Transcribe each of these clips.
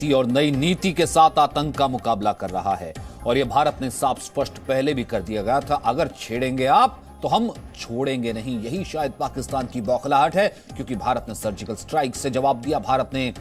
और नई नीति के साथ आतंक का मुकाबला कर रहा है। और यह भारत ने साफ स्पष्ट पहले भी कर दिया गया था, अगर छेड़ेंगे आप तो हम छोड़ेंगे नहीं। यही शायद पाकिस्तान की बौखलाहट है, क्योंकि भारत ने सर्जिकल स्ट्राइक से जवाब दिया, भारत ने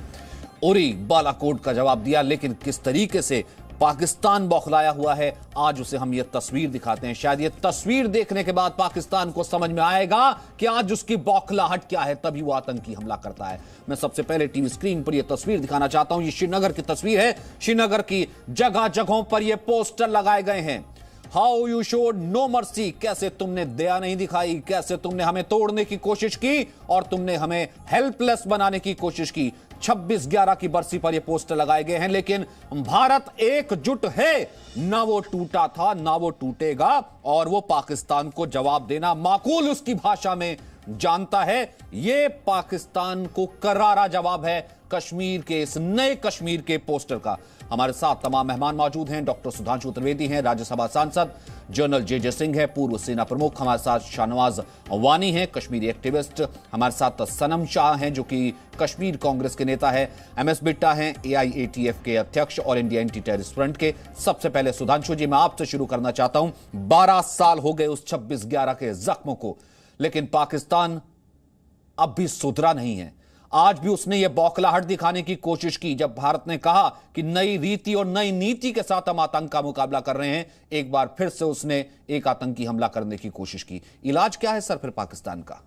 उरी बालाकोट का जवाब दिया, लेकिन किस तरीके से पाकिस्तान बौखलाया हुआ है, आज उसे हम ये तस्वीर दिखाते हैं। शायद ये तस्वीर देखने के बाद पाकिस्तान को समझ में आएगा कि आज उसकी बौखलाहट क्या है, तभी वो आतंकी हमला करता है। मैं सबसे पहले टीवी स्क्रीन पर ये तस्वीर दिखाना चाहता हूं। ये श्रीनगर की तस्वीर है। श्रीनगर की जगह जगहों पर ये पोस्टर लगाए गए हैं, how you showed no mercy, कैसे तुमने दया नहीं दिखाई, कैसे तुमने हमें तोड़ने की कोशिश की और तुमने हमें हेल्पलेस बनाने की कोशिश की। 26/11 की बरसी पर यह पोस्टर लगाए गए हैं, लेकिन भारत एकजुट है, ना वो टूटा था ना वो टूटेगा, और वो पाकिस्तान को जवाब देना माकूल उसकी भाषा में जानता है। ये पाकिस्तान को करारा जवाब है कश्मीर के, इस नए कश्मीर के पोस्टर का। हमारे साथ तमाम मेहमान मौजूद हैं। डॉक्टर सुधांशु त्रिवेदी हैं, राज्यसभा सांसद, जनरल जे सिंह है, पूर्व सेना प्रमुख। हमारे साथ शाहनवाज वानी हैं, कश्मीरी एक्टिविस्ट। हमारे साथ सनम शाह हैं, जो कि कश्मीर कांग्रेस के नेता है। MS बिट्टा हैं, AIATF के अध्यक्ष और इंडिया एंटी टेररिस्ट फ्रंट के। सबसे पहले सुधांशु जी, मैं आपसे शुरू करना चाहता हूं। 12 साल हो गए उस 26/11 के जख्मों को, लेकिन पाकिस्तान अब भी सुधरा नहीं है। आज भी उसने यह बौखलाहट दिखाने की कोशिश की, जब भारत ने कहा कि नई रीति और नई नीति के साथ हम आतंक का मुकाबला कर रहे हैं, एक बार फिर से उसने एक आतंकी हमला करने की कोशिश की। इलाज क्या है सर फिर पाकिस्तान का?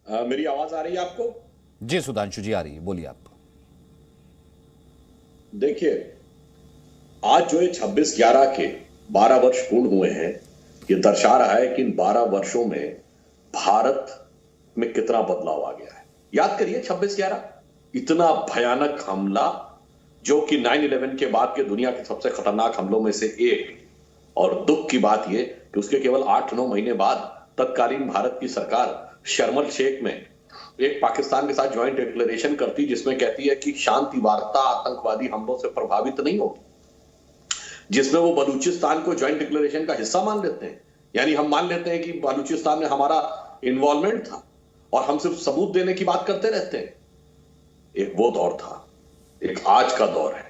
मेरी आवाज आ रही है आपको? जी सुधांशु जी, आ रही है, बोलिए आप। देखिए, आज जो ये 26/11 के 12 वर्ष पूर्ण हुए हैं, ये दर्शा रहा है कि इन 12 वर्षों में भारत में कितना बदलाव आ गया है। याद करिए 26/11, इतना भयानक हमला, जो कि 9/11 के बाद के दुनिया के सबसे खतरनाक हमलों में से एक। और दुख की बात यह कि उसके केवल 8-9 महीने बाद तत्कालीन भारत की सरकार शर्म एल शेख में एक पाकिस्तान के साथ ज्वाइंट डिक्लेरेशन करती, जिसमें कहती है कि शांति वार्ता आतंकवादी हमलों से प्रभावित नहीं होगी, जिसमें वो बलूचिस्तान को ज्वाइंट डिक्लेरेशन का हिस्सा मान लेते हैं। यानी हम मान लेते हैं कि बलूचिस्तान में हमारा इन्वॉल्वमेंट था और हम सिर्फ सबूत देने की बात करते रहते हैं। एक वो दौर था, एक आज का दौर है।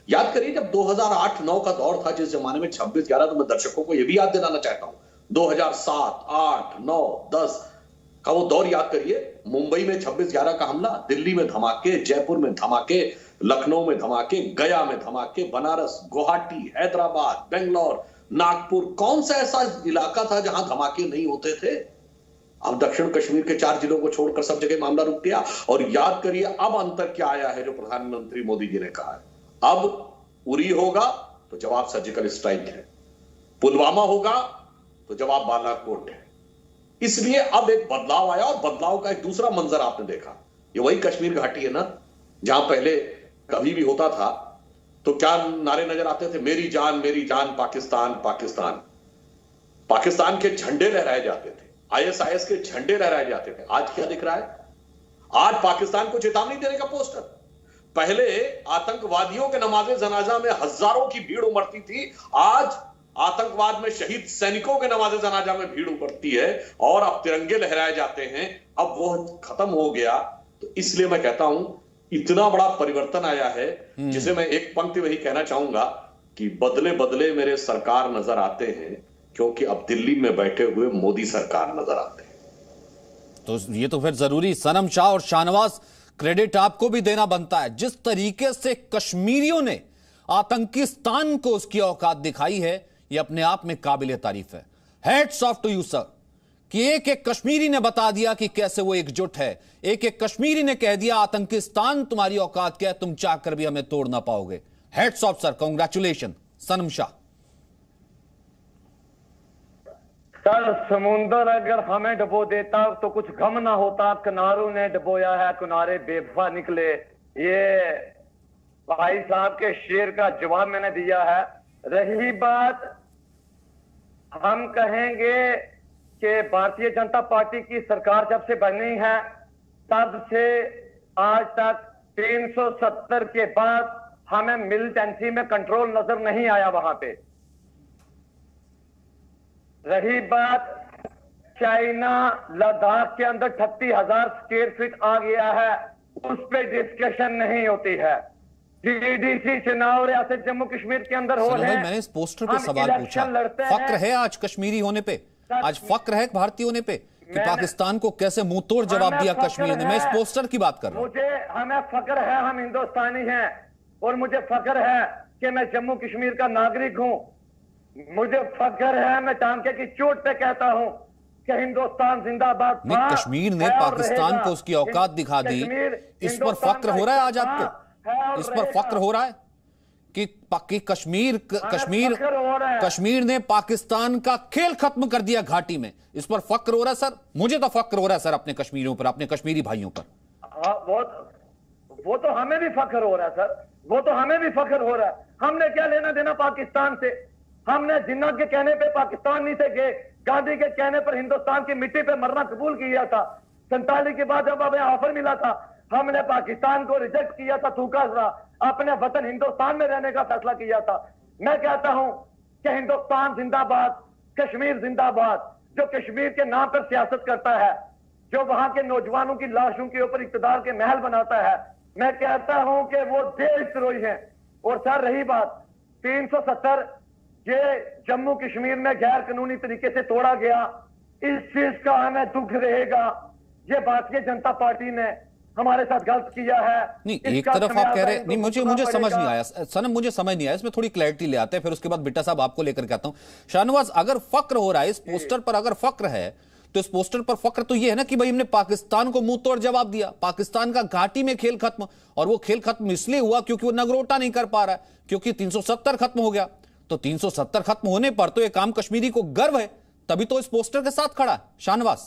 याद करिए जब 2008-9 का दौर था, जिस जमाने में 26/11, तो मैं दर्शकों को यह भी याद दिलाना चाहता हूं, 2007, 8, 9, 10 का वो दौर याद करिए। मुंबई में 26/11 का हमला, दिल्ली में धमाके, जयपुर में धमाके, लखनऊ में धमाके, गया में धमाके, बनारस, गुवाहाटी, हैदराबाद, बेंगलोर, नागपुर, कौन सा ऐसा इलाका था जहां धमाके नहीं होते थे? अब दक्षिण कश्मीर के 4 जिलों को छोड़कर सब जगह मामला रुक गया। और याद करिए अब अंतर क्या आया है, जो प्रधानमंत्री मोदी जी ने कहा है, अब उरी होगा तो जवाब सर्जिकल स्ट्राइक है, पुलवामा होगा तो जवाब बालाकोट है। इसलिए अब एक बदलाव आया, और बदलाव का एक दूसरा मंजर आपने देखा। ये वही कश्मीर घाटी है ना, जहां पहले कभी भी होता था तो क्या नारे नजर आते थे, मेरी जान पाकिस्तान पाकिस्तान। पाकिस्तान के झंडे लहराए जाते थे, ISIS के झंडे लहराए जाते थे। आज क्या दिख रहा है? आज पाकिस्तान को चेतावनी देने का पोस्टर। पहले आतंकवादियों के नमाज़े जनाजा में हजारों की भीड़ उमड़ती थी, आज आतंकवाद में शहीद सैनिकों के नमाज़े जनाजा में भीड़ उमड़ती है, और अब तिरंगे लहराए जाते हैं। अब वो खत्म हो गया। तो इसलिए मैं कहता हूं इतना बड़ा परिवर्तन आया है, जिसे मैं एक पंक्ति वही कहना चाहूंगा कि बदले बदले मेरे सरकार नजर आते हैं, क्योंकि अब दिल्ली में बैठे हुए मोदी सरकार नजर आते हैं। तो ये तो फिर जरूरी सनम शाह और शाहनवाज, क्रेडिट आपको भी देना बनता है। जिस तरीके से कश्मीरियों ने आतंकिस्तान को उसकी औकात दिखाई है, यह अपने आप में काबिल तारीफ है। Hats off to you sir, कि एक एक कश्मीरी ने बता दिया कि कैसे वो एकजुट है। एक एक कश्मीरी ने कह दिया आतंकिस्तान तुम्हारी औकात क्या है, तुम चाहकर भी हमें तोड़ ना पाओगे। Hats off sir, congratulation. Sanam Shah sir, समुंदर अगर हमें डुबो देता तो कुछ गम ना होता, किनारों ने डुबोया है, किनारे बेवफा निकले। ये भाई साहब के शेर का जवाब मैंने दिया है। रही बात, हम कहेंगे कि भारतीय जनता पार्टी की सरकार जब से बनी है, तब से आज तक 370 के बाद हमें मिलिटेंसी में कंट्रोल नजर नहीं आया वहां पे। रही बात चाइना लद्दाख के अंदर 38,000 स्क्वायर फीट आ गया है, उस पर डिस्कशन नहीं होती है। जीडीसी चुनाव रियासत जम्मू कश्मीर के अंदर हो रहे हैं। मैंने इस पोस्टर पे सवाल पूछा, फक्र है आज कश्मीरी होने पे, आज फक्र है भारतीय होने पे कि पाकिस्तान को कैसे मुंह तोड़ जवाब दिया कश्मीर ने? मैं इस पोस्टर की बात कर रहा हूं। हमें फक्र है, हम हिंदुस्तानी हैं और मुझे फक्र है कि मैं जम्मू कश्मीर का नागरिक हूं। मुझे फक्र है, मैं टांके की चोट पे कहता हूं कि हिंदुस्तान जिंदाबाद। नहीं, कश्मीर ने पाकिस्तान को उसकी औकात दिखा दी, इस पर फक्र हो रहा है आज आपको? इस पर फक्र हो रहा है कि कश्मीर ने पाकिस्तान का खेल खत्म कर दिया घाटी में? इस पर फक्र हो रहा है सर? मुझे तो फक्र हो रहा है सर अपने कश्मीरियों पर, अपने कश्मीरी भाइयों पर। वो तो हमें भी फक्र हो रहा है सर, वो तो हमें भी फक्र हो रहा है। हमने क्या लेना देना पाकिस्तान से? हमने जिन्ना के कहने पे पाकिस्तान नहीं थे गए, गांधी के कहने पर हिंदुस्तान की मिट्टी पे मरना कबूल किया था। 47 के बाद जब हमें ऑफर मिला था, हमने पाकिस्तान को रिजेक्ट किया था, थूका था, अपने वतन हिंदुस्तान में रहने का फैसला किया था। मैं कहता हूं कि हिंदुस्तान जिंदाबाद, कश्मीर जिंदाबाद। जो कश्मीर के नाम पर सियासत करता है, जो वहां के नौजवानों की लाशों के ऊपर इक्तदार के महल बनाता है, मैं कहता हूं कि वो देशद्रोही है। और सर रही बात 370, ये जम्मू कश्मीर में गैर कानूनी तरीके से तोड़ा गया, इस चीज का हमें दुख रहेगा। ये भारतीय जनता पार्टी ने हमारे साथ गलत किया है। नहीं, एक तरफ आप कह रहे, नहीं मुझे समझ नहीं आया सनम, मुझे समझ नहीं आया, इसमें थोड़ी क्लैरिटी ले आते हैं, फिर उसके बाद बिट्टा साहब आपको लेकर के आता हूं। शाहनवाज, अगर फक्र हो रहा है इस पोस्टर पर, अगर फक्र है तो इस पोस्टर पर फक्र तो ये है ना कि भाई हमने पाकिस्तान को मुंह तोड़ जवाब दिया, पाकिस्तान का घाटी में खेल खत्म। और वो खेल खत्म इसलिए हुआ क्योंकि वो नगरोटा नहीं कर पा रहा है, क्योंकि 370 खत्म हो गया। तो 370 खत्म होने पर तो ये काम कश्मीरी को गर्व है, तभी तो इस पोस्टर के साथ खड़ा है। शाहनवाज,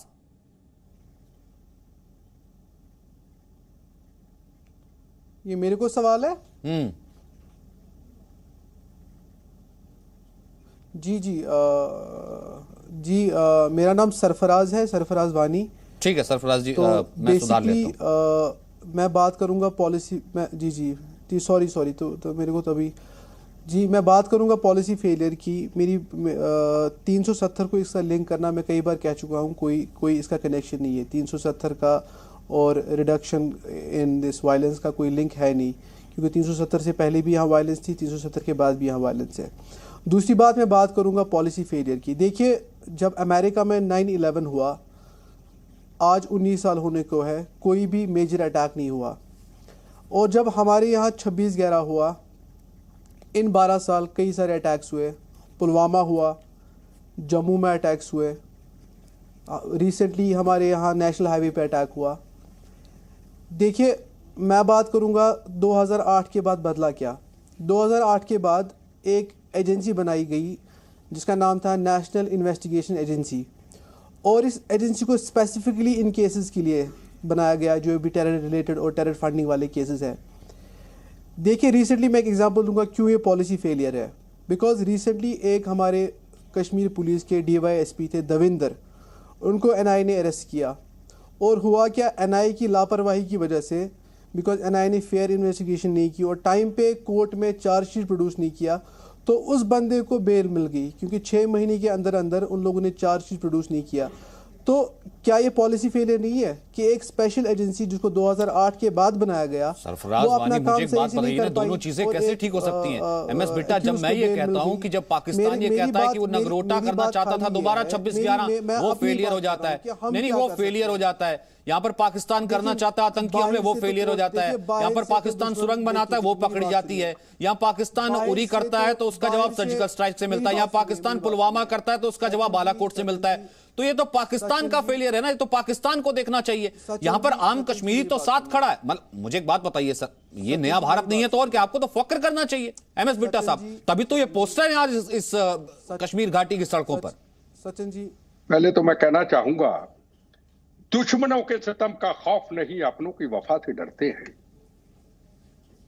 ये मेरे को सवाल है? जी, मेरा नाम सरफराज है, सरफराज वानी। ठीक है सरफराज जी, तो मैं सुधार लेता हूं। मैं बात करूंगा पॉलिसी में। जी सॉरी तो मेरे को तभी जी मैं बात करूंगा पॉलिसी फेलियर की। मेरी 370 को इसका लिंक करना मैं कई बार कह चुका हूं, कोई इसका कनेक्शन नहीं है 370 का और रिडक्शन इन दिस वायलेंस का कोई लिंक है नहीं, क्योंकि 370 से पहले भी यहाँ वायलेंस थी, 370 के बाद भी यहाँ वायलेंस है। दूसरी बात मैं बात करूँगा पॉलिसी फेलियर की। देखिए, जब अमेरिका में 9/11 हुआ, आज 19 साल होने को है, कोई भी मेजर अटैक नहीं हुआ। और जब हमारे यहाँ 26/11 हुआ, इन 12 साल कई सारे अटैक्स हुए। पुलवामा हुआ, जम्मू में अटैक्स हुए, रिसेंटली हमारे यहाँ नेशनल हाईवे पे अटैक हुआ। देखिए, मैं बात करूँगा 2008 के बाद बदला क्या। 2008 के बाद एक एजेंसी बनाई गई जिसका नाम था नेशनल इन्वेस्टिगेशन एजेंसी, और इस एजेंसी को स्पेसिफिकली इन केसेस के लिए बनाया गया जो भी टेरर रिलेटेड और टेरर फंडिंग वाले केसेस हैं। देखिए, रिसेंटली मैं एक एग्जांपल दूंगा क्यों ये पॉलिसी फेलियर है। बिकॉज रिसेंटली एक हमारे कश्मीर पुलिस के DYSP थे दविंदर, उनको NIA ने अरेस्ट किया। और हुआ क्या, NIA की लापरवाही की वजह से, बिकॉज NIA ने फेयर इन्वेस्टिगेशन नहीं की और टाइम पे कोर्ट में चार्जशीट प्रोड्यूस नहीं किया, तो उस बंदे को बेल मिल गई, क्योंकि 6 महीने के अंदर अंदर उन लोगों ने चार्जशीट प्रोड्यूस नहीं किया। तो क्या ये पॉलिसी फेलियर नहीं है कि एक स्पेशल एजेंसी जिसको 2008 के बाद बनाया गया, सरफराज वानी, मुझे एक बात बताइए ना, दोनों चीजें कैसे ठीक हो सकती हैं? MS बिट्टा, जब मैं ये कहता हूं कि जब पाकिस्तान ये कहता है कि वो नगरोटा करना चाहता था, दोबारा 26/11 वो फेलियर हो जाता है। नहीं, वो फेलियर हो जाता है। यहाँ पर पाकिस्तान करना चाहता है आतंकी हमले, वो फेलियर हो जाता है। यहाँ पर पाकिस्तान सुरंग बनाता है, वो पकड़ी जाती है। यहाँ पाकिस्तान उरी करता है तो उसका जवाब सर्जिकल स्ट्राइक से मिलता है। यहाँ पाकिस्तान पुलवामा करता है तो उसका जवाब बालाकोट से मिलता है। तो ये तो पाकिस्तान का फेलियर है ना, ये तो पाकिस्तान को देखना चाहिए। यहां पर आम कश्मीरी तो साथ खड़ा है। मुझे एक बात बताइए सर, ये नया भारत नहीं है तो और क्या? आपको तो फक्र करना चाहिए MS बिट्टा साहब, तभी तो ये पोस्टर है आज इस कश्मीर घाटी की सड़कों पर। सचिन जी, पहले तो मैं कहना चाहूंगा, दुश्मनों के सितम का खौफ नहीं, अपनों की वफा से डरते हैं।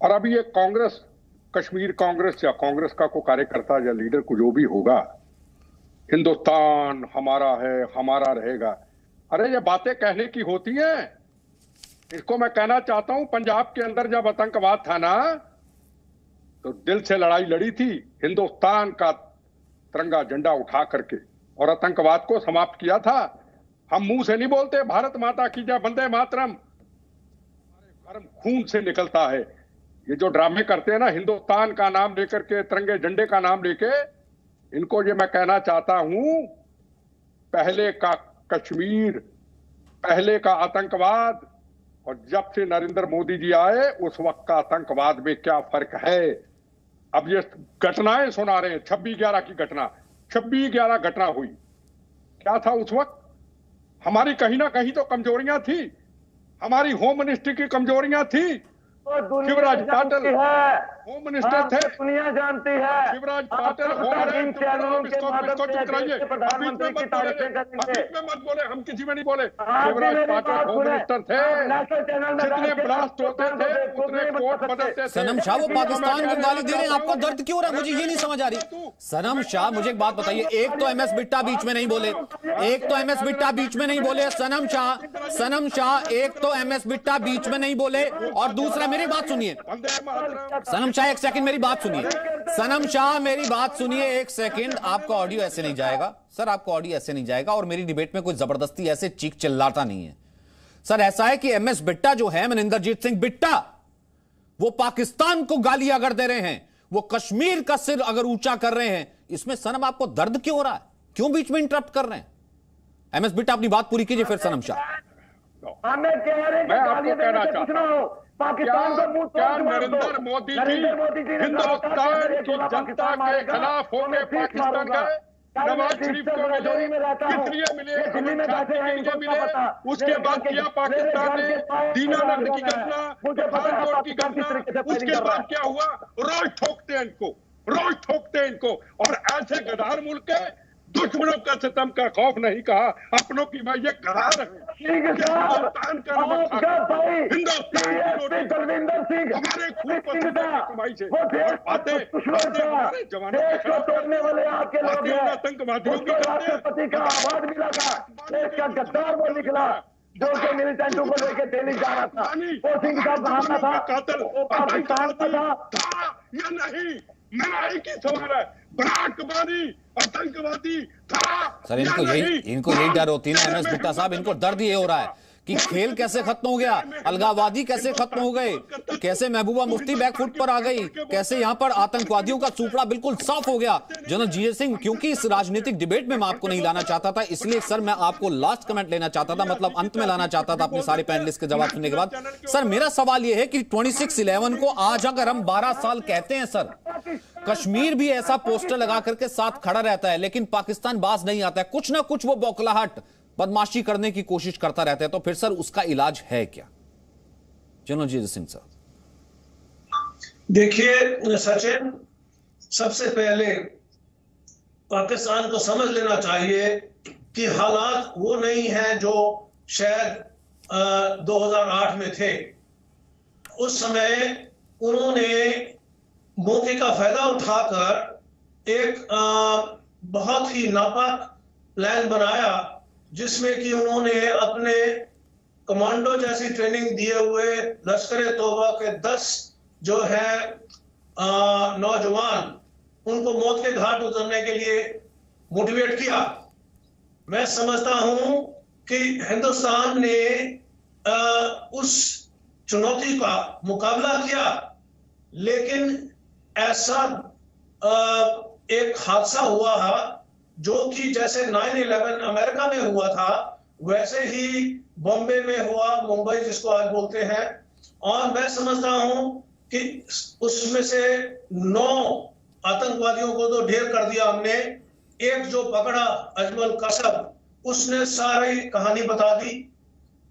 और अभी ये कांग्रेस, कश्मीर कांग्रेस या कांग्रेस का कोई कार्यकर्ता या लीडर को जो भी होगा, हिंदुस्तान हमारा है, हमारा रहेगा, अरे ये बातें कहने की होती हैं। इसको मैं कहना चाहता हूं, पंजाब के अंदर जब आतंकवाद था ना, तो दिल से लड़ाई लड़ी थी, हिंदुस्तान का तिरंगा झंडा उठा करके, और आतंकवाद को समाप्त किया था। हम मुंह से नहीं बोलते भारत माता की जय, वंदे मातरम, हमारे खून से निकलता है। ये जो ड्रामे करते हैं ना हिंदुस्तान का नाम लेकर के, तिरंगे झंडे का नाम लेके, इनको ये मैं कहना चाहता हूं, पहले का कश्मीर, पहले का आतंकवाद और जब से नरेंद्र मोदी जी आए उस वक्त का आतंकवाद में क्या फर्क है। अब ये घटनाएं सुना रहे हैं, 26/11 की घटना, 26/11 घटना हुई, क्या था उस वक्त? हमारी कहीं ना कहीं तो कमजोरियां थी, हमारी होम मिनिस्ट्री की कमजोरियां थी। शिवराज पाटिल होम मिनिस्टर थे, दुनिया जानती है। शिवराज पाटिल होम मत बोले, हम किसी में नहीं बोले। शिवराज पाटिल होम मिनिस्टर थे, जितने ब्लास्ट होते थे उतने कोर्ट बदलते थे। सनम शाह वो पाकिस्तान को गाली दे रहे हैं, आपको दर्द क्यों हो रहा है? मुझे ये नहीं समझ आ रही। सनम शाह मुझे एक बात बताइए, एक तो एमएस बिट्टा बीच में नहीं बोले, एक तो एमएस बिट्टा बीच में नहीं बोले, सनम शाह एक तो एमएस बिट्टा बीच में नहीं बोले, और दूसरा मेरी बात सुनिए सनम शाह, एक सेकंड मेरी बात सुनिए, सनम शाह मेरी बात सुनिए एक सेकंड। आपका ऑडियो ऐसे नहीं जाएगा सर, आपका ऑडियो ऐसे नहीं जाएगा, और मेरी डिबेट में कोई जबरदस्ती ऐसे चीख चिल्लाता नहीं है सर। ऐसा है कि एमएस बिट्टा जो है, मनिंदरजीत सिंह बिट्टा, वो पाकिस्तान को गालियां अगर दे रहे हैं, वो कश्मीर का सिर अगर ऊंचा कर रहे हैं, इसमें सनम आपको दर्द क्यों हो रहा है? क्यों बीच में इंटरप्ट कर रहे हैं? एमएस बिट्टा अपनी बात पूरी कीजिए फिर सनम शाह। मैं आपको कहना चाहता हूं, पाकिस्तान को मुंह क्या नरेंद्र मोदी जी हिंदुस्तान की जनता के खिलाफ होकर पाकिस्तान गए? नवाज शरीफ को मिले, कितने मिले, उसके बाद किया पाकिस्तान ने दीनानगर की घटना, पठानकोट की घटना, उसके बाद क्या हुआ? रोज ठोकते हैं इनको, रोज ठोकते हैं इनको। और ऐसे गद्दार मुल्क के दुश्मनों का सितम का खौफ नहीं कहा, अपनों की भाई ये गद्दार है। हिंदुस्तान का हिंदुस्तान की रोटी हमारे खून पसीने की कमाई से बातें हमारे जवानों के खिलाफ आतंकवादियों की करते का आवाज मिला था, देश का गद्दार वो निकला जो कि मिलिटेंटों को लेकर दिल्ली जा रहा था, वो सिंह साहब बहाना था, कातिल पाकिस्तान का था या नहीं? लड़ाई की सवाल है, बराक बानी आतंकवादी था सर, इनको यही डर होती है ना एमएस बिट्टा साहब, इनको दर्द ये हो रहा है कि खेल कैसे खत्म हो गया, अलगाववादी कैसे खत्म हो गए, कैसे महबूबा मुफ्ती बैकफुट पर आ गई, कैसे यहां पर आतंकवादियों का सुपड़ा बिल्कुल साफ हो गया। जनरल जीएस सिंह, क्योंकि इस राजनीतिक डिबेट में मैं आपको नहीं लाना चाहता था, इसलिए सर मैं आपको लास्ट कमेंट लेना चाहता था, मतलब अंत में लाना चाहता था अपने सारे पैनलिस्ट के जवाब सुनने के बाद। सर मेरा सवाल यह है कि 26/11 को आज अगर हम 12 साल कहते हैं सर, कश्मीर भी ऐसा पोस्टर लगा करके साथ खड़ा रहता है, लेकिन पाकिस्तान बाज नहीं आता है, कुछ ना कुछ वो बौखलाहट बदमाशी करने की कोशिश करता रहता है, तो फिर सर उसका इलाज है क्या? General GS Singh sir. देखिए सचिन, सबसे पहले पाकिस्तान को समझ लेना चाहिए कि हालात वो नहीं हैं जो शायद 2008 में थे। उस समय उन्होंने मौके का फायदा उठाकर एक बहुत ही नापाक प्लान बनाया, जिसमें कि उन्होंने अपने कमांडो जैसी ट्रेनिंग दिए हुए लश्कर तौबा के 10 जो है नौजवान, उनको मौत के घाट उतरने के लिए मोटिवेट किया। मैं समझता हूं कि हिंदुस्तान ने उस चुनौती का मुकाबला किया, लेकिन ऐसा एक हादसा हुआ जो कि जैसे 9/11 अमेरिका में हुआ था, वैसे ही बॉम्बे में हुआ, मुंबई जिसको आज बोलते हैं। और मैं समझता हूं कि उसमें से 9 आतंकवादियों को तो ढेर कर दिया हमने, एक जो पकड़ा अजमल कसब, उसने सारी कहानी बता दी।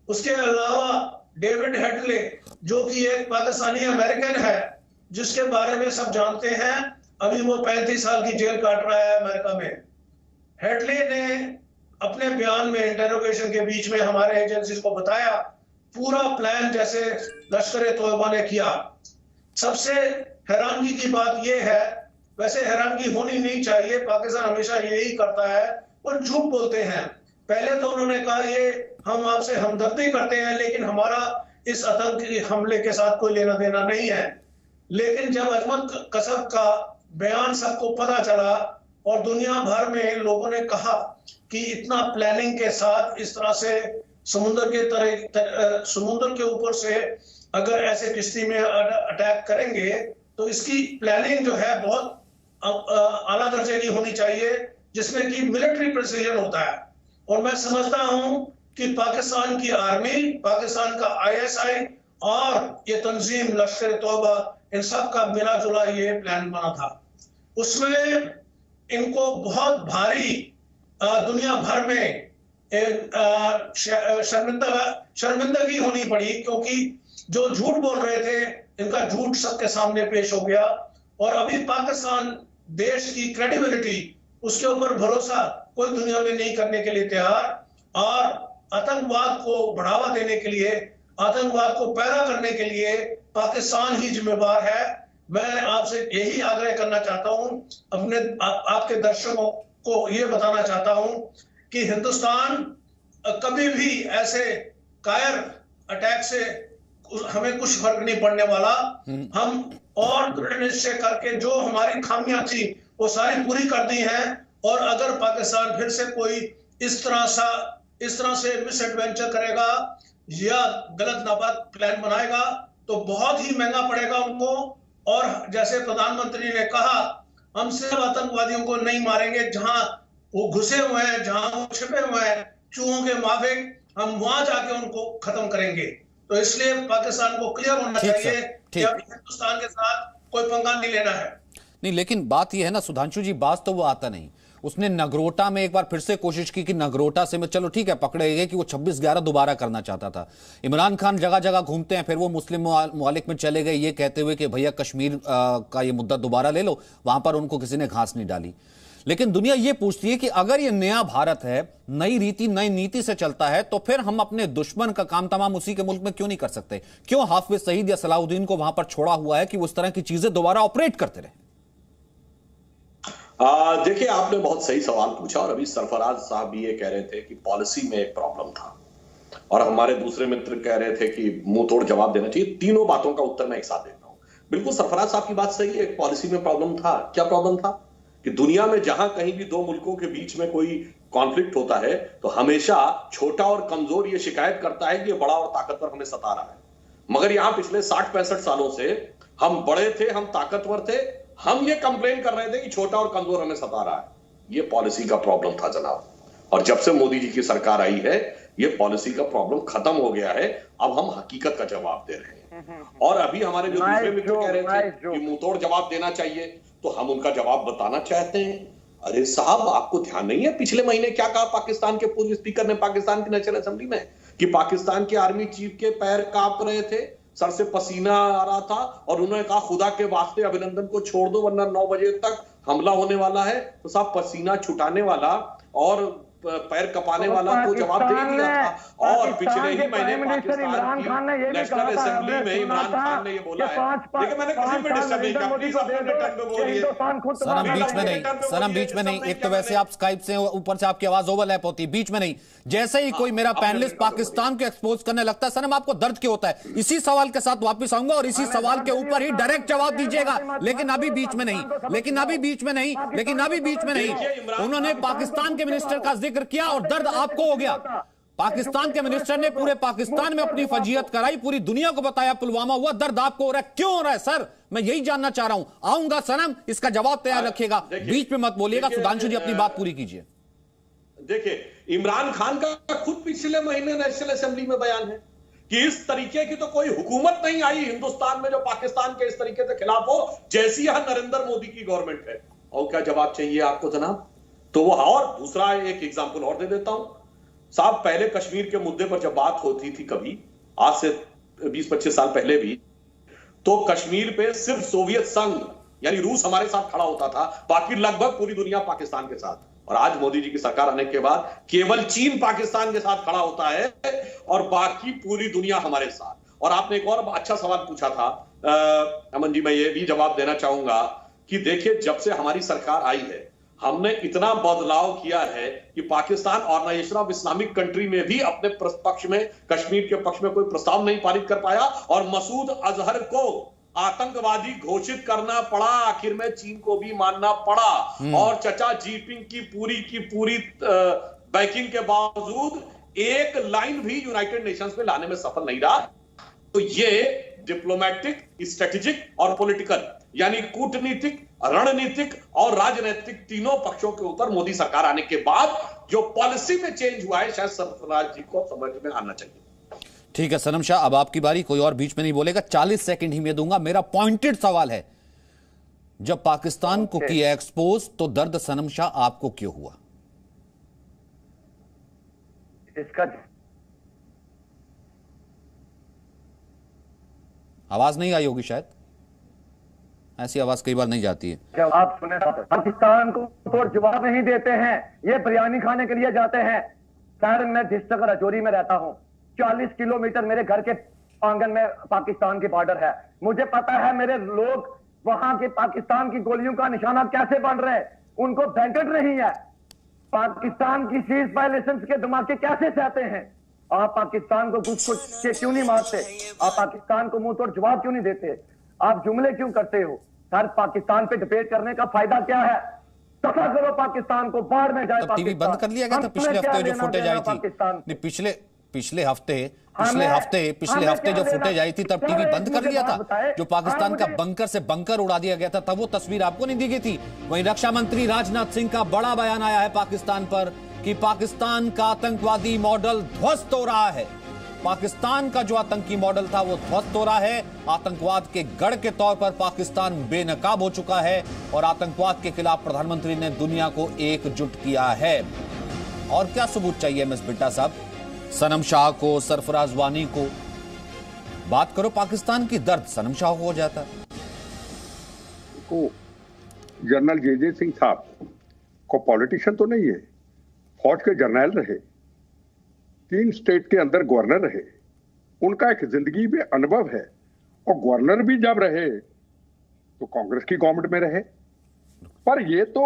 उसके अलावा डेविड हेडले जो कि एक पाकिस्तानी अमेरिकन है, जिसके बारे में सब जानते हैं, अभी वो 35 साल की जेल काट रहा है अमेरिका में। हेडले ने अपने बयान में इंटरोगेशन के बीच में हमारे एजेंसीज को बताया पूरा प्लान जैसे लश्कर तोयबा ने किया। सबसे हैरानगी की बात यह है, वैसे हैरानगी होनी नहीं चाहिए, पाकिस्तान हमेशा यही करता है, और झूठ बोलते हैं। पहले तो उन्होंने कहा ये हम आपसे हमदर्दी करते हैं, लेकिन हमारा इस आतंकी हमले के साथ कोई लेना देना नहीं है। लेकिन जब अहमद कसब का बयान सबको पता चला और दुनिया भर में लोगों ने कहा कि इतना प्लानिंग के साथ इस तरह से समुद्र के ऊपर से अगर ऐसे किश्ती में अटैक करेंगे तो इसकी प्लानिंग जो है बहुत आला दर्जे की होनी चाहिए, जिसमें कि मिलिट्री प्रिसीजन होता है। और मैं समझता हूं कि पाकिस्तान की आर्मी, पाकिस्तान का ISI और ये तंजीम लश्कर तौबा, इन सब का मिला जुला ये प्लान बना था। उसमें इनको बहुत भारी दुनिया भर में शर्मिंदगी होनी पड़ी, क्योंकि जो झूठ बोल रहे थे इनका झूठ सबके सामने पेश हो गया। और अभी पाकिस्तान देश की क्रेडिबिलिटी, उसके ऊपर भरोसा कोई दुनिया में नहीं करने के लिए तैयार, और आतंकवाद को बढ़ावा देने के लिए, आतंकवाद को पैदा करने के लिए पाकिस्तान ही जिम्मेवार है। मैं आपसे यही आग्रह करना चाहता हूं, अपने आपके दर्शकों को यह बताना चाहता हूं कि हिंदुस्तान कभी भी ऐसे कायर अटैक से हमें कुछ फर्क नहीं पड़ने वाला। हम और दृढ़ निश्चय करके जो हमारी खामियां थी वो सारी पूरी कर दी हैं, और अगर पाकिस्तान फिर से कोई इस तरह से मिस एडवेंचर करेगा या गलत नापाक प्लान बनाएगा तो बहुत ही महंगा पड़ेगा उनको। और जैसे प्रधानमंत्री ने कहा, हम सिर्फ आतंकवादियों को नहीं मारेंगे जहां वो घुसे हुए हैं, जहां वो छिपे हुए हैं, चूहों के माफिक, हम वहां जाके उनको खत्म करेंगे। तो इसलिए पाकिस्तान को क्लियर होना चाहिए कि अब हिंदुस्तान के साथ कोई पंगा नहीं लेना है। नहीं, लेकिन बात यह है ना सुधांशु जी, बात तो वो आता नहीं। उसने नगरोटा में एक बार फिर से कोशिश की कि नगरोटा से में, चलो ठीक है पकड़े गए कि वो 26/11 दोबारा करना चाहता था। इमरान खान जगह जगह घूमते हैं, फिर वो मुस्लिम मुआलिक में चले गए ये कहते हुए कि भैया कश्मीर का ये मुद्दा दोबारा ले लो, वहां पर उनको किसी ने घास नहीं डाली। लेकिन दुनिया ये पूछती है कि अगर ये नया भारत है, नई रीति नई नीति से चलता है, तो फिर हम अपने दुश्मन का काम तमाम उसी के मुल्क में क्यों नहीं कर सकते? क्यों हाफिज सईद या सलाहुद्दीन को वहां पर छोड़ा हुआ है कि वो इस तरह की चीजें दोबारा ऑपरेट करते रहे? देखिए, आपने बहुत सही सवाल पूछा, और अभी सरफराज साहब भी ये कह रहे थे कि पॉलिसी में एक प्रॉब्लम था, और हमारे दूसरे मित्र कह रहे थे कि मुंह तोड़ जवाब देना चाहिए। तीनों बातों का उत्तर मैं एक साथ देता हूं। बिल्कुल सरफराज साहब की बात सही है, एक पॉलिसी में प्रॉब्लम था। क्या प्रॉब्लम था? कि दुनिया में जहां कहीं भी दो मुल्कों के बीच में कोई कॉन्फ्लिक्ट होता है तो हमेशा छोटा और कमजोर ये शिकायत करता है कि ये बड़ा और ताकतवर हमें सता रहा है। मगर यहां पिछले 60-65 सालों से हम बड़े थे, हम ताकतवर थे, हम ये कंप्लेन कर रहे थे कि छोटा और कमजोर हमें सता रहा है। ये पॉलिसी का प्रॉब्लम था जनाब, और जब से मोदी जी की सरकार आई है ये पॉलिसी का प्रॉब्लम खत्म हो गया है। अब हम हकीकत का जवाब दे रहे हैं। और अभी हमारे जो दूसरे मित्र कह रहे थे कि मुंह तोड़ जवाब देना चाहिए, तो हम उनका जवाब बताना चाहते हैं। अरे साहब, आपको ध्यान नहीं है पिछले महीने क्या कहा पाकिस्तान के पूर्व स्पीकर ने पाकिस्तान की नेशनल असेंबली में? कि पाकिस्तान के आर्मी चीफ के पैर कांप रहे थे, सर से पसीना आ रहा था, और उन्होंने कहा खुदा के वास्ते अभिनंदन को छोड़ दो वरना 9 बजे तक हमला होने वाला है। तो साहब, पसीना छुटाने वाला और पैर कपाने वाला तो जवाब दे दिया था। और पिछले ही महीने पाकिस्तान की नेशनल असेंबली में इमरान खान ने ये बोला है, लेकिन मैंने किसी पे डिस्टर्ब नहीं किया, प्लीज अपने रिटर्न में बोलिए। सनम बीच में नहीं, सनम बीच में नहीं। एक तो वैसे आप स्काइप से ऊपर से आपकी आवाज ओवरलैप होती है, बीच में नहीं। जैसे ही कोई मेरा पैनलिस्ट पाकिस्तान को एक्सपोज करने लगता है, सनम आपको दर्द क्यों होता है? इसी सवाल के साथ वापस आऊंगा और इसी सवाल के ऊपर ही डायरेक्ट जवाब दीजिएगा, लेकिन अभी बीच में नहीं, लेकिन अभी बीच में नहीं, लेकिन अभी बीच में नहीं। उन्होंने पाकिस्तान के मिनिस्टर का जिक्र किया और दर्द आपको हो गया। पाकिस्तान के मिनिस्टर ने पूरे पाकिस्तान में अपनी फजीयत कराई, पूरी दुनिया को बताया पुलवामा हुआ, दर्द आपको हो रहा है। क्यों हो रहा है सर? मैं यही जानना चाह रहा हूं। आऊंगा सनम, इसका जवाब तैयार रखिएगा, बीच में मत बोलिएगा। सुधांशु जी अपनी बात पूरी कीजिए। देखिए, इमरान खान का खुद पिछले महीने नेशनल असेंबली में बयान है कि इस तरीके की तो कोई हुकूमत नहीं आई हिंदुस्तान में जो पाकिस्तान के इस तरीके से खिलाफ हो जैसी यहां नरेंद्र मोदी की गवर्नमेंट है। और क्या जवाब चाहिए आपको जनाब? तो वो, और दूसरा एक एग्जांपल और दे देता हूं साहब। पहले कश्मीर के मुद्दे पर जब बात होती थी कभी, आज से 20-25 साल पहले भी, तो कश्मीर पे सिर्फ सोवियत संघ यानी रूस हमारे साथ खड़ा होता था, बाकी लगभग पूरी दुनिया पाकिस्तान के साथ। और आज मोदी जी की सरकार आने के बाद केवल चीन पाकिस्तान के साथ खड़ा होता है और बाकी पूरी दुनिया हमारे साथ। और आपने एक और अच्छा सवाल पूछा था अमन जी, मैं ये भी जवाब देना चाहूंगा कि देखिए, जब से हमारी सरकार आई है हमने इतना बदलाव किया है कि Pakistan organisation of Islamic country में भी अपने पक्ष में, कश्मीर के पक्ष में कोई प्रस्ताव नहीं पारित कर पाया, और मसूद अजहर को आतंकवादी घोषित करना पड़ा, आखिर में चीन को भी मानना पड़ा, और चचा जिनपिंग की पूरी बैकिंग के बावजूद एक लाइन भी यूनाइटेड नेशंस में लाने में सफल नहीं रहा। तो ये डिप्लोमेटिक, स्ट्रेटेजिक और पॉलिटिकल, यानी कूटनीतिक, रणनीतिक और राजनीतिक तीनों पक्षों के ऊपर मोदी सरकार आने के बाद जो पॉलिसी में चेंज हुआ है, शायद सरफराज जी को समझ में आना चाहिए। ठीक है सनम शाह, अब आपकी बारी, कोई और बीच में नहीं बोलेगा, 40 सेकंड ही मैं दूंगा। मेरा पॉइंटेड सवाल है, जब पाकिस्तान को किया एक्सपोज तो दर्द सनम शाह आपको क्यों हुआ? इसका आवाज नहीं आई होगी शायद, ऐसी आवाज कई बार नहीं जाती है। क्या आप सुने? पाकिस्तान को तो जवाब नहीं देते हैं, ये बिरयानी खाने के लिए जाते हैं। सर, मैं डिस्ट्रिक्ट राजौरी में रहता हूँ, 40 किलोमीटर मेरे घर के आंगन में पाकिस्तान की बॉर्डर है। मुझे पता है मेरे लोग वहां के पाकिस्तान की गोलियों का निशाना कैसे बन रहे हैं, उनको बैंकेट नहीं है। पाकिस्तान की सीज वायलेशंस के धमाके कैसे सहते हैं? आप पाकिस्तान को कुछ के क्यों नहीं मारते? आप पाकिस्तान को मुंह तोड़ जवाब क्यों नहीं देते? आप जुमले क्यों करते हो? सर, पाकिस्तान पे डिबेट करने का फायदा क्या है? दफा करो पाकिस्तान को, बाहर में जाए। टीवी बंद कर लिया गया था पिछले हफ्ते जो फुटेज आई थी, नहीं पिछले हफ्ते जो फुटेज आई थी तब टीवी बंद कर लिया था। जो पाकिस्तान का बंकर से बंकर उड़ा दिया गया था तब वो तस्वीर आपको नहीं दी गई थी। वहीं रक्षा मंत्री राजनाथ सिंह का बड़ा बयान आया है पाकिस्तान पर कि पाकिस्तान का आतंकवादी मॉडल ध्वस्त हो रहा है। पाकिस्तान का जो आतंकी मॉडल था वो ध्वस्त हो रहा है। आतंकवाद के गढ़ के तौर पर पाकिस्तान बेनकाब हो चुका है और आतंकवाद के खिलाफ प्रधानमंत्री ने दुनिया को एकजुट किया है। और क्या सबूत चाहिए मिस बिट्टा साहब? सनम शाह को, सरफराज वानी को, बात करो पाकिस्तान की, दर्द सनम शाह को हो जाता है। जनरल जे सिंह साहब को पॉलिटिशियन तो नहीं है, फौज के जर्नल रहे, 3 स्टेट के अंदर गवर्नर रहे, उनका एक जिंदगी में अनुभव है। और गवर्नर भी जब रहे तो कांग्रेस की गवर्नमेंट में रहे। पर ये तो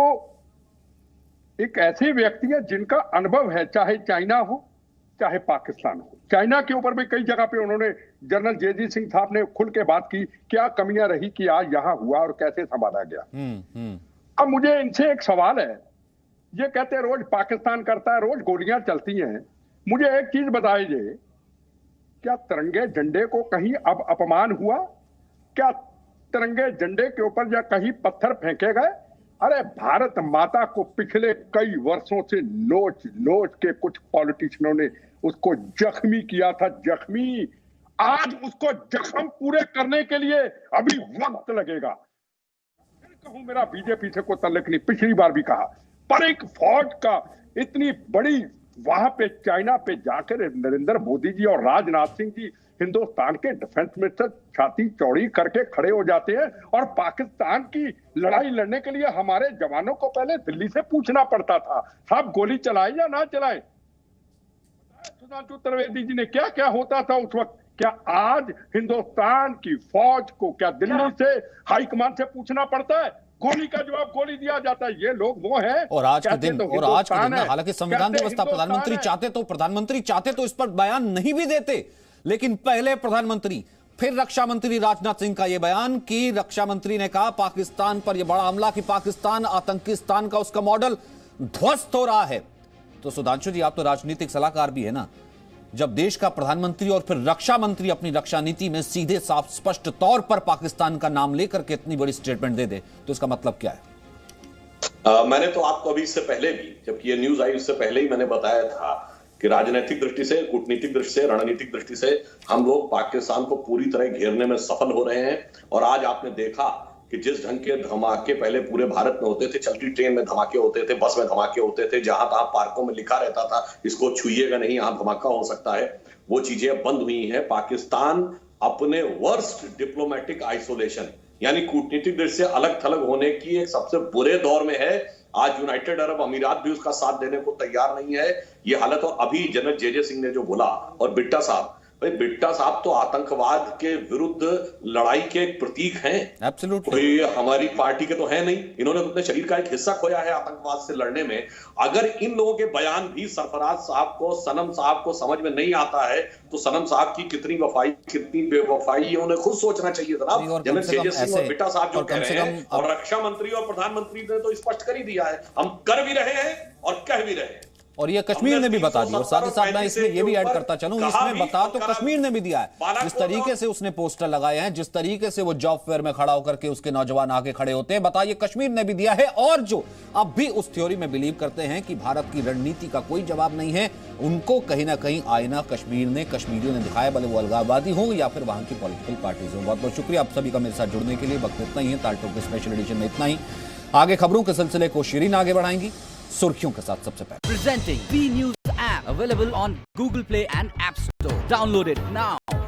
एक ऐसे व्यक्ति है जिनका अनुभव है, चाहे चाइना हो चाहे पाकिस्तान हो। चाइना के ऊपर भी कई जगह पे उन्होंने, जनरल जे सिंह साहब ने खुल के बात की, क्या कमियां रही कि आज यहां हुआ और कैसे संभाला गया। अब मुझे इनसे एक सवाल है, ये कहते हैं रोज पाकिस्तान करता है, रोज गोलियां चलती हैं। मुझे एक चीज बताइए, क्या तिरंगे झंडे को कहीं अब अपमान हुआ? क्या तिरंगे झंडे के ऊपर या कहीं पत्थर फेंके गए? अरे भारत माता को पिछले कई वर्षों से नोच नोच के कुछ पॉलिटिशियनों ने उसको जख्मी किया था, जख्मी। आज उसको जख्म पूरे करने के लिए अभी वक्त लगेगा। फिर कहूं, मेरा बीजेपी से कोई तल्लुक नहीं, पिछली बार भी कहा, पर एक फौज का इतनी बड़ी वहां पे चाइना पे जाकर नरेंद्र मोदी जी और राजनाथ सिंह जी हिंदुस्तान के डिफेंस मिनिस्टर छाती चौड़ी करके खड़े हो जाते हैं। और पाकिस्तान की लड़ाई लड़ने के लिए हमारे जवानों को पहले दिल्ली से पूछना पड़ता था, साहब गोली चलाए या ना चलाए। सुधांशु त्रिवेदी जी ने क्या क्या होता था उस वक्त। क्या आज हिंदुस्तान की फौज को क्या दिल्ली से हाईकमान से पूछना पड़ता है? गोली का जवाब गोली दिया जाता है। ये लोग वो हैं। और आज के दिन में हालांकि संविधान दिवस था, प्रधानमंत्री चाहते तो इस पर बयान नहीं भी देते, लेकिन पहले प्रधानमंत्री फिर रक्षा मंत्री राजनाथ सिंह का यह बयान कि रक्षा मंत्री ने कहा पाकिस्तान पर यह बड़ा हमला कि पाकिस्तान आतंकिस्तान का उसका मॉडल ध्वस्त हो रहा है। तो सुधांशु जी, आप तो राजनीतिक सलाहकार भी है ना, जब देश का प्रधानमंत्री और फिर रक्षा मंत्री अपनी रक्षा नीति में सीधे साफ स्पष्ट तौर पर पाकिस्तान का नाम लेकर के इतनी बड़ी स्टेटमेंट दे दे, तो इसका मतलब क्या है? मैंने तो आपको अभी इससे पहले भी, जबकि ये न्यूज आई उससे पहले ही मैंने बताया था कि राजनीतिक दृष्टि से, कूटनीतिक दृष्टि से, रणनीतिक दृष्टि से हम लोग पाकिस्तान को पूरी तरह घेरने में सफल हो रहे हैं। और आज आपने देखा कि जिस ढंग के धमाके पहले पूरे भारत में होते थे, चलती ट्रेन में धमाके होते थे, बस में धमाके होते थे, जहां तहां पार्कों में लिखा रहता था इसको छुइएगा नहीं, यहां धमाका हो सकता है, वो चीजें बंद हुई हैं। पाकिस्तान अपने वर्स्ट डिप्लोमेटिक आइसोलेशन यानी कूटनीतिक दृष्टि से अलग थलग होने की एक सबसे बुरे दौर में है। आज यूनाइटेड अरब अमीरात भी उसका साथ देने को तैयार नहीं है। ये हालत, और अभी जनरल जे सिंह ने जो बोला, और बिट्टा साहब, भाई बिट्टा साहब तो आतंकवाद के विरुद्ध लड़ाई के एक प्रतीक हैं। एब्सोल्युटली। कोई हमारी पार्टी के तो है नहीं, इन्होंने तो अपने शरीर का एक हिस्सा खोया है आतंकवाद से लड़ने में। अगर इन लोगों के बयान भी सरफराज साहब को, सनम साहब को समझ में नहीं आता है तो सनम साहब की कितनी वफाई, कितनी बेवफाई है, उन्हें खुद सोचना चाहिए जनाब। जनरल तेजस सिंह और बिट्टा साहब जो कह रहे हैं, और रक्षा मंत्री और प्रधानमंत्री ने तो स्पष्ट कर ही दिया है, हम कर भी रहे हैं और कह भी रहे हैं। और ये कश्मीर ने भी बता दिया, और साथ ही साथ मैं इसमें ये भी ऐड करता चलूं, इसमें बता तो कश्मीर ने भी दिया है। जिस तरीके से उसने पोस्टर लगाए हैं, जिस तरीके से वो जॉब फेयर में खड़ा होकर के उसके नौजवान आगे खड़े होते हैं, बताइए कश्मीर ने भी दिया है। और जो अब भी उस थ्योरी में बिलीव करते हैं कि भारत की रणनीति का कोई जवाब नहीं है, उनको कहीं ना कहीं आईना कश्मीर ने, कश्मीरियों ने दिखाया, भले वो अलगाववादी हो या फिर वहां की पॉलिटिकल पार्टीज हो। बहुत बहुत शुक्रिया आप सभी का मेरे साथ जुड़ने के लिए। वक्त इतना ही है, तालटोक के स्पेशल एडिशन में इतना ही। आगे खबरों के सिलसिले को शिरीन आगे बढ़ाएंगी सुर्खियों के साथ। सबसे पहले Presenting V News app available on Google Play and App Store. Download it now.